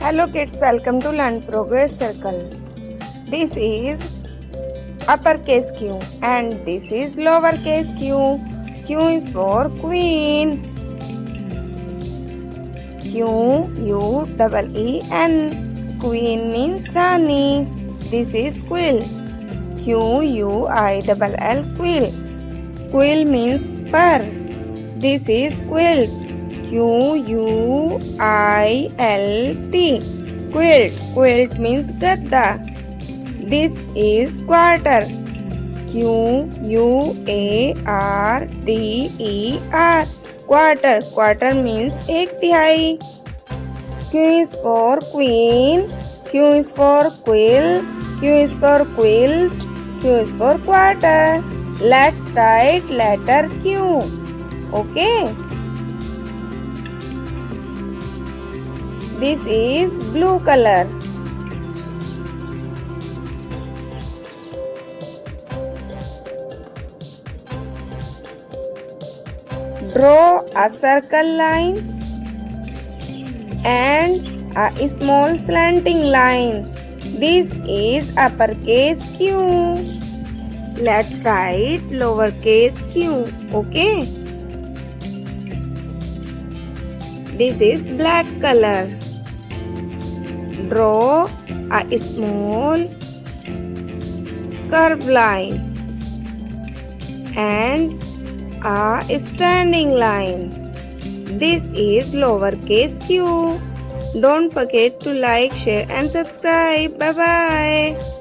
Hello kids, welcome to Learn Progress Circle. This is uppercase Q and this is lowercase q. Q is for Queen. Queen. Queen means Rani. This is Quill. Quill. Quill. Quill means fur. This is Quilt. Quilt. Quilt means gadda. This is quarter. Quarter. Quarter means एक तिहाई. Q is for Queen. Q is for Quill. Q is for Quilt. Q is for quarter. Let's write letter Q. Okay. This is blue color. Draw a circle line and a small slanting line. This is uppercase Q. Let's write lowercase q. Okay. This is black color. Draw a small curved line and a standing line. This is lowercase q. Don't forget to like, share and subscribe. Bye bye.